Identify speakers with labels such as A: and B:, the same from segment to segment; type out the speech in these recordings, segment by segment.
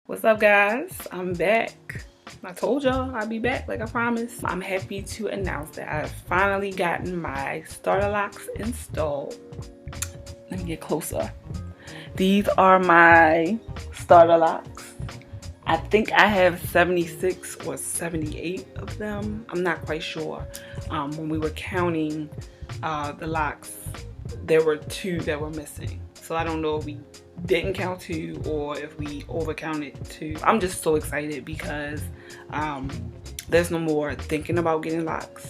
A: What's up, guys? I'm back. I told y'all I'd be back like I promised. I'm happy to announce that I've finally gotten my starter locks installed. Let me get closer. These are my starter locks. I think I have 76 or 78 of them. I'm not quite sure. When we were counting the locks, there were 2 that were missing. So I don't know if we didn't count 2 or if we overcounted 2. I'm just so excited because there's no more thinking about getting locks.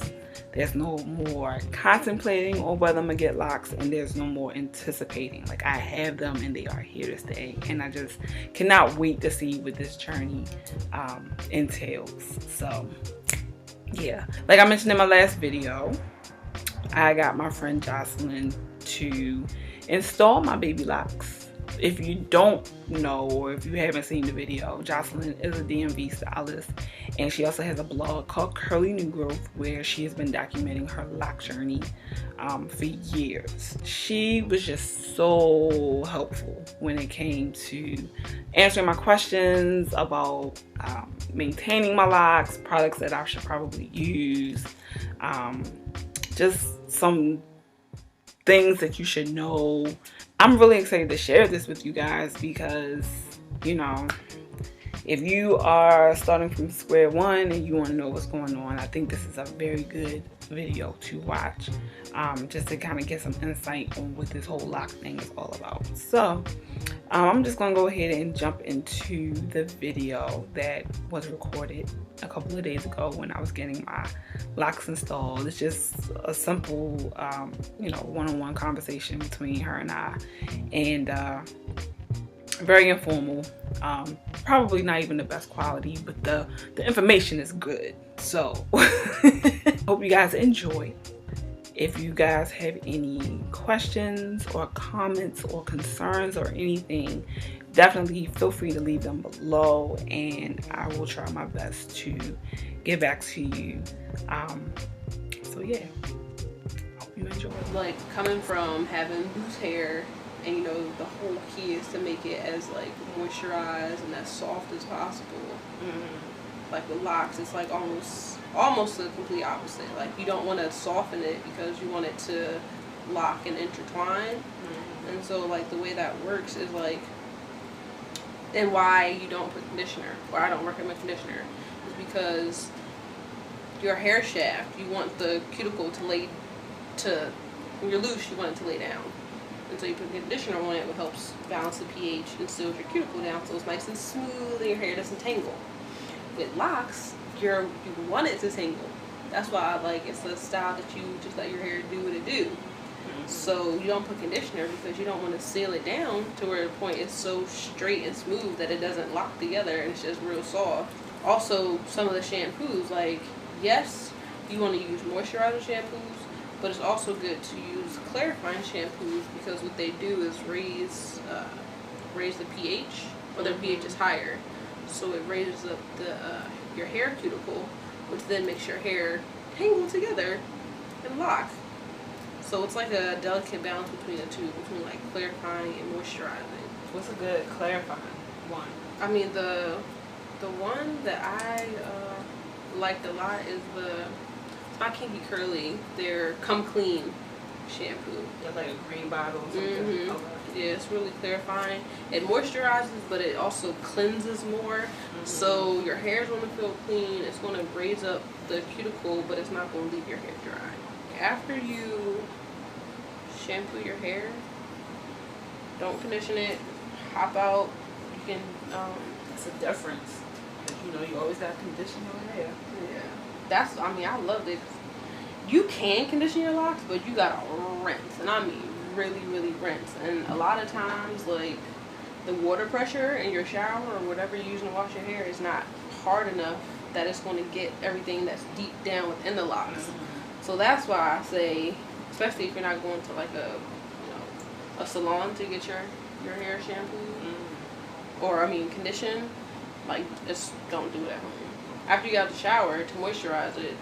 A: There's no more contemplating on whether I'm gonna get locks, and there's no more anticipating. Like, I have them and they are here to stay, and I just cannot wait to see what this journey entails. So yeah, like I mentioned in my last video, I got my friend Jocelyn to install my baby locks. If you don't know, or if you haven't seen the video, Jocelyn is a DMV stylist, and she also has a blog called Curly New Growth where she has been documenting her lock journey for years. She was just so helpful when it came to answering my questions about maintaining my locks, products that I should probably use, just some things that you should know. I'm really excited to share this with you guys because, you know, if you are starting from square one and you want to know what's going on, I think this is a very good video to watch, just to kind of get some insight on what this whole lock thing is all about. So I'm just gonna go ahead and jump into the video that was recorded a couple of days ago when I was getting my locks installed. It's just a simple you know, one-on-one conversation between her and I, and very informal. Probably not even the best quality, but the information is good. So hope you guys enjoy. If you guys have any questions or comments or concerns or anything, definitely feel free to leave them below, and I will try my best to get back to you. So yeah, hope you enjoy.
B: Like, coming from having loose hair, and you know, the whole key is to make it as like moisturized and as soft as possible. Like with locks, it's like almost the complete opposite. Like, you don't want to soften it because you want it to lock and intertwine. And so like the way that works is like, and why you don't put conditioner, or I don't recommend conditioner, is because your hair shaft, you want the cuticle to lay to, when you're loose, you want it to lay down. And so you put conditioner on it, it helps balance the pH and seals your cuticle down so it's nice and smooth and your hair doesn't tangle. With locks, you want it to tangle. That's why, like, it's a style that you just let your hair do what it do. So you don't put conditioner because you don't want to seal it down to where the point is so straight and smooth that it doesn't lock together and it's just real soft. Also, some of the shampoos, like, yes, you want to use moisturizer shampoos, but it's also good to use clarifying shampoos because what they do is raise the pH, or their pH is higher. So it raises up your hair cuticle, which then makes your hair tangle together and lock. So it's like a delicate balance between the two, between like clarifying and moisturizing.
A: What's a good clarifying one?
B: I mean, the one that I liked a lot is it's by Kinky Curly. Their Come Clean shampoo.
A: That's like a green bottle or something. Okay.
B: Yeah, it's really clarifying. It moisturizes, but it also cleanses more. So your hair's going to feel clean. It's going to raise up the cuticle, but it's not going to leave your hair dry. After you shampoo your hair, don't condition it. Hop out. You can.
A: That's a difference. You know, you always got to condition your hair.
B: Yeah. I mean, I loved it. You can condition your locks, but you gotta rinse, and I mean really, really rinse. And a lot of times, like, the water pressure in your shower or whatever you're using to wash your hair is not hard enough that it's going to get everything that's deep down within the locks. So that's why I say, especially if you're not going to like a salon to get your hair shampooed, or I mean conditioned, like, just don't do it at home. After you get out the shower, to moisturize it,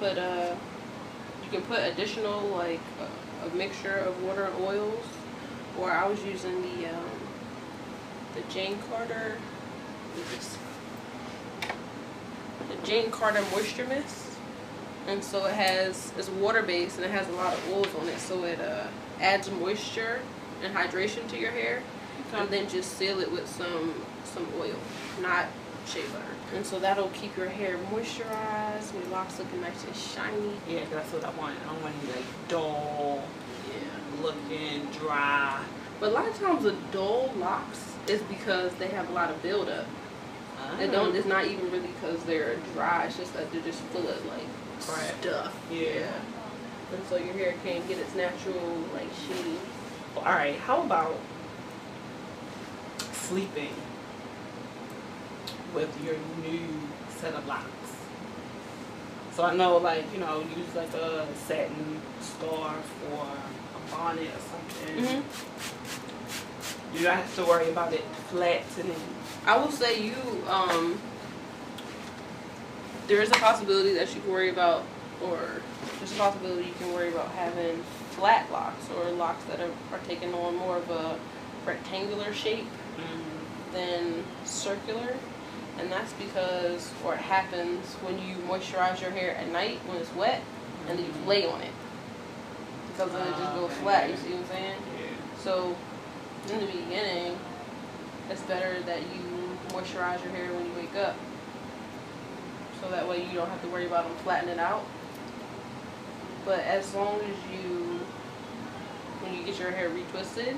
B: you can put additional, like, a mixture of water and oils, or I was using the Jane Carter This the Jane Carter Moisture Mist. And so it's water based and it has a lot of oils on it, so it adds moisture and hydration to your hair. Okay. And then just seal it with some oil, not shea butter. And so that'll keep your hair moisturized, your locks looking nice and shiny.
A: Yeah, cause that's what I want. I don't want to be like dull, looking dry.
B: But a lot of times the dull locks is because they have a lot of buildup. It's not even really because they're dry. It's just that they're just full of like stuff.
A: Yeah.
B: And so your hair can't get its natural like sheen.
A: Well, all right. How about sleeping with your new set of locks? So I know, like, you know, use like a satin scarf or a bonnet or something. Mm-hmm. You don't have to worry about it flattening.
B: I will say there is a possibility that you can worry about, or there's a possibility you can worry about having flat locks or locks that are taking on more of a rectangular shape than circular. And that's because, or it happens when you moisturize your hair at night when it's wet and then you lay on it. Because then it just goes flat, you see what I'm saying? Yeah. So in the beginning, it's better that you moisturize your hair when you wake up. So that way you don't have to worry about them flattening out. But as long as when you get your hair retwisted,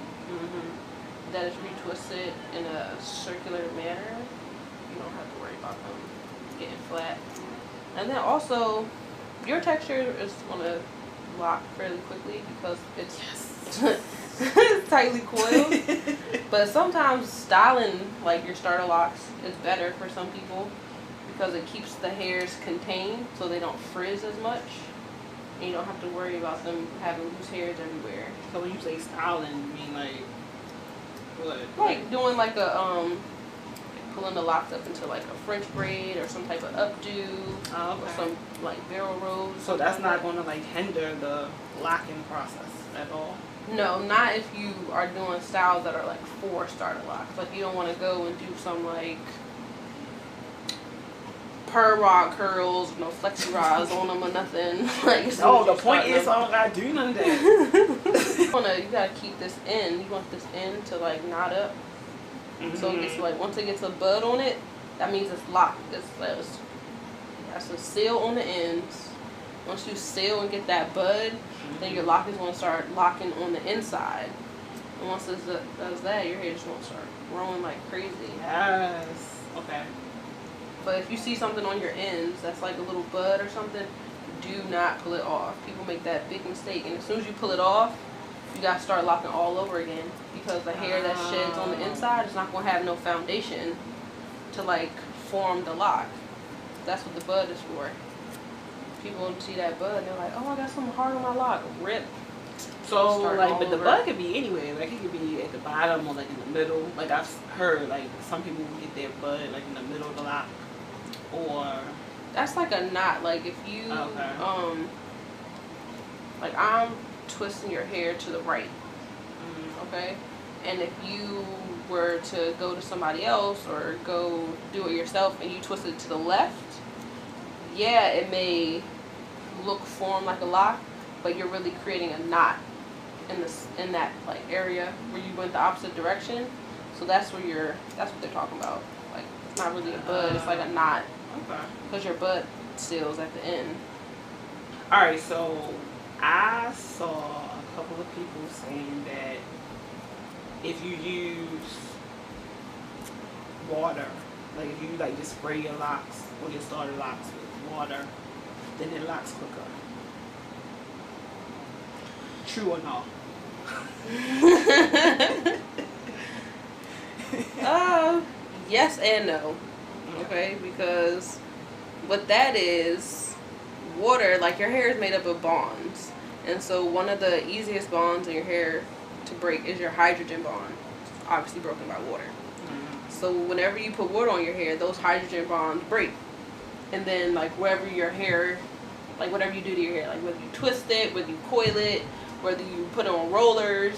B: that is retwisted in a circular manner, you don't have to worry about them getting flat. And then also, your texture is going to lock fairly quickly because it's tightly coiled. But sometimes styling like your starter locks is better for some people because it keeps the hairs contained so they don't frizz as much. And you don't have to worry about them having loose hairs everywhere.
A: So when you say styling, you mean like what?
B: Like doing like a pulling the locks up into like a French braid or some type of updo, or some like barrel rolls.
A: So that's not going to like hinder the locking process at all?
B: No, not if you are doing styles that are like for starter locks. Like you don't want to go and do some like per rod curls, no flexi rods on them or nothing. Like
A: the point is I don't gotta do none of that.
B: You gotta keep this in. You want this in to like knot up. So it gets like, once it gets a bud on it, that means it's locked. That's a seal on the ends. Once you seal and get that bud, then your lock is going to start locking on the inside. And once it does that, your hair just going to start growing like crazy.
A: Yes. Okay.
B: But if you see something on your ends that's like a little bud or something, do not pull it off. People make that big mistake. And as soon as you pull it off, you got to start locking all over again. Because the hair that sheds on the inside is not going to have no foundation to like form the lock. That's what the bud is for. People don't see that bud and they're like, oh, I got something hard on my lock. Rip.
A: So like, but the bud could be anywhere. Like it could be at the bottom or like in the middle. Like I've heard like some people get their bud like in the middle of the lock. Or
B: that's like a knot. Like if you like I'm twisting your hair to the right. Okay? And if you were to go to somebody else or go do it yourself and you twist it to the left, yeah, it may form like a lock, but you're really creating a knot in that like area where you went the opposite direction. So that's what they're talking about. Like it's not really a bud, it's like a knot.
A: Okay.
B: Because your bud seals at the end.
A: Alright, so I saw a couple of people saying that if you use water, like if you like just spray your locks or your starter locks with water, then it locks quicker. True or not?
B: Yes and no. Okay, because what that is, water, like your hair is made up of bonds. And so one of the easiest bonds in your hair to break is your hydrogen bond. It's obviously broken by water. So whenever you put water on your hair, those hydrogen bonds break. And then like wherever your hair, like whatever you do to your hair, like whether you twist it, whether you coil it, whether you put it on rollers,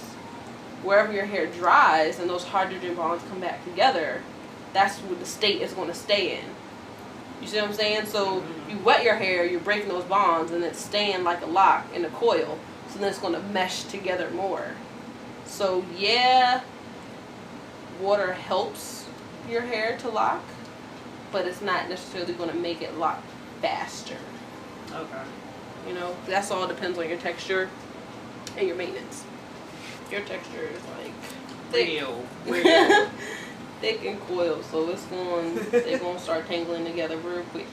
B: wherever your hair dries and those hydrogen bonds come back together, that's what the state is going to stay in. You see what I'm saying? So you wet your hair, you're breaking those bonds, and it's staying like a lock in a coil. So then it's going to mesh together more. So yeah, water helps your hair to lock, but it's not necessarily going to make it lock faster.
A: Okay.
B: You know, that's all depends on your texture and your maintenance. Your texture is like thick.
A: Real.
B: Thick and coiled, so they're gonna start tangling together real quick.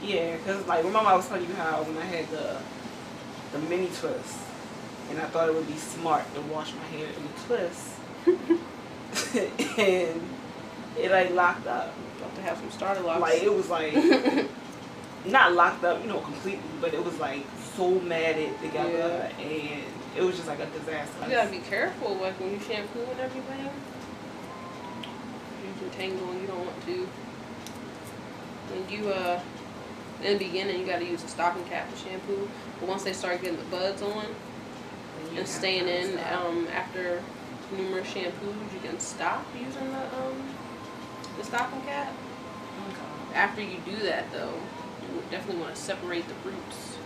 A: Yeah, cause like remember I was telling you how when I had the mini twist, and I thought it would be smart to wash my hair in the twist, and it like locked up.
B: You have to have some starter locks.
A: Like it was like not locked up, you know, completely, but it was like so matted together, and it was just like a disaster.
B: You gotta be careful, like when you shampoo and everything. You can tangle and you don't want to. And you in the beginning you gotta use a stocking cap to shampoo, but once they start getting the buds on and staying in after numerous shampoos, you can stop using the stocking cap.
A: Okay.
B: After you do that though, you would definitely want to separate the roots.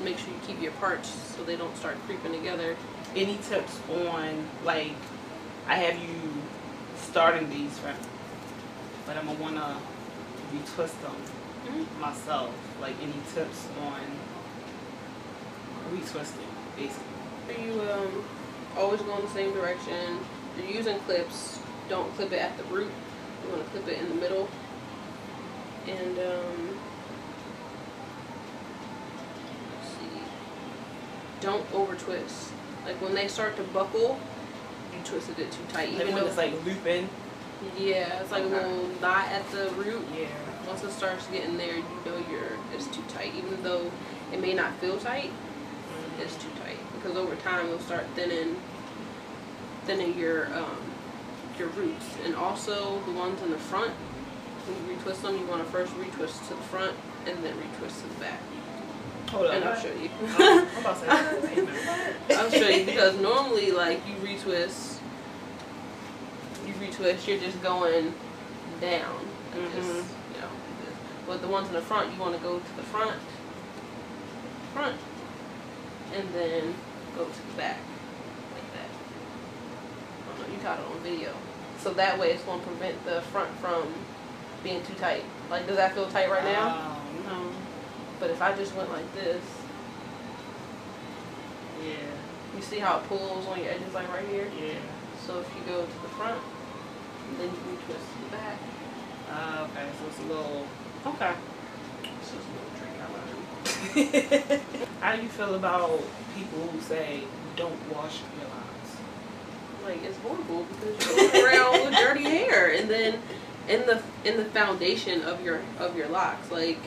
B: Make sure you keep your parts so they don't start creeping together.
A: Any tips on, like, I have you starting these right, but I'm gonna wanna retwist them myself. Like any tips on retwisting, basically?
B: You always go in the same direction. You're using clips. Don't clip it at the root. You want to clip it in the middle. And let's see. Don't over twist. Like when they start to buckle, you twisted it too tight.
A: Even though it's like looping.
B: Yeah, it's like a little knot at the root.
A: Yeah.
B: Once it starts getting there, you know it's too tight. Even though it may not feel tight, it's too tight. Because over time it'll start thinning your roots. And also the ones in the front, when you retwist them, you want to first retwist to the front and then retwist to the back.
A: Hold on.
B: And I'll show you.
A: I'm about to say
B: I'll show you because normally like you retwist, you're just going down. Like just, you know, but the ones in the front, you want to go to the front, and then go to the back, like that. I don't know, you caught it on video. So that way it's going to prevent the front from being too tight. Like, does that feel tight right now?
A: No.
B: But if I just went like this,
A: Yeah.
B: you see how it pulls on your edges like right here?
A: Yeah.
B: So if you go to the front, then you can twist to the back.
A: Okay, so it's a little, okay.
B: It's just a little trick I learned.
A: How do you feel about people who say don't wash your locks?
B: Like, it's horrible because you're going around with dirty hair, and then in the foundation of your locks, like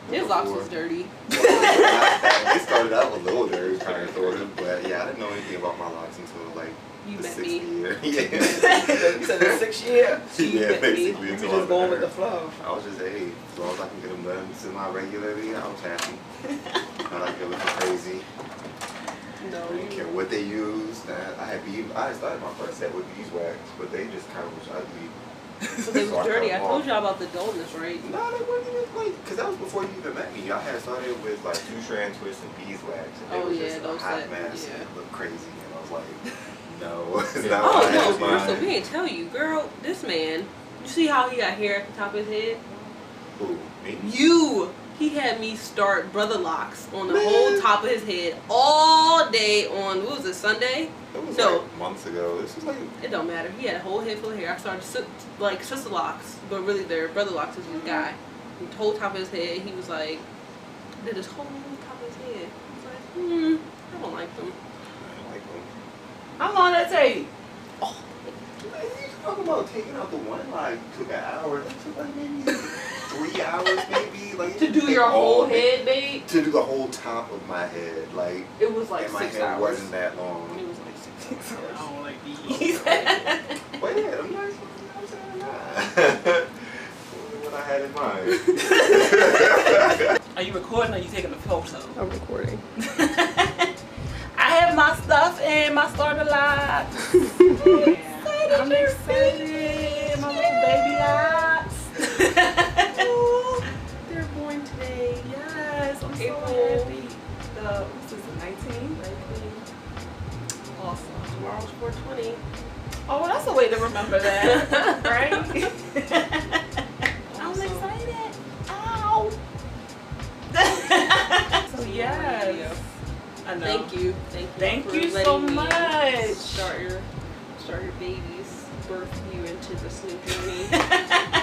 B: his locks was dirty.
C: It started out a little dirty, kind of sort of, but yeah, I didn't know anything about my locks until like
B: You
C: the
B: met
C: 6th
B: me.
C: year. Yeah.
A: You said the 6th year?
B: So you
C: Yeah,
B: met me.
C: basically.
A: You
C: until
A: just
C: I
A: going
C: met
A: with
C: her.
A: the flow.
C: I was just, hey, as long as I can get them done semi-regularly, I was happy. I like it looking crazy.
B: No,
C: I didn't care what they used. I started my first set with beeswax, but they just kind of was ugly.
B: so they was dirty. I told y'all about the dullness, right?
C: No, they weren't even like, because that was before you even met me. I had started with like 2-strand twists and beeswax, and it was just a hot mess and it looked crazy, and I was like, no, it's not what I had in mind.
B: So we didn't tell you, girl. This man, you see how he got hair at the top of his head?
C: Who? Me?
B: You. He had me start brother locks on the whole top of his head all day on, what was it, Sunday?
C: It was
B: No.
C: like months ago. This was like,
B: It don't matter. He had a whole head full of hair. I started like sister locks, but really they're brother locks is his guy. The whole top of his head, he was like, did his whole top of his head. I was like, I don't like them.
C: I didn't like them.
A: How long did that take?
C: Oh, man, you talking about taking out the one like took an hour. That took like maybe 3 hours, maybe like
B: To do your whole head, babe?
C: To do the whole top of my head, like.
B: It was like
C: and my
B: 6
C: head
B: hours.
C: wasn't that long.
B: It was like 6 hours.
A: I don't like these.
C: But yeah, I'm nice. I'm saying what I had in mind.
A: Are you recording or are you taking a photo?
B: I'm recording.
A: I have my stuff and my starter locks. Yeah. I'm excited.
B: Tomorrow's 420.
A: Oh, that's a way to remember that, right? I'm
B: Awesome.
A: excited. Ow. So yes. I know.
B: Thank you
A: Thank you
B: for
A: so
B: letting me
A: much.
B: start your baby's birth you into this new journey.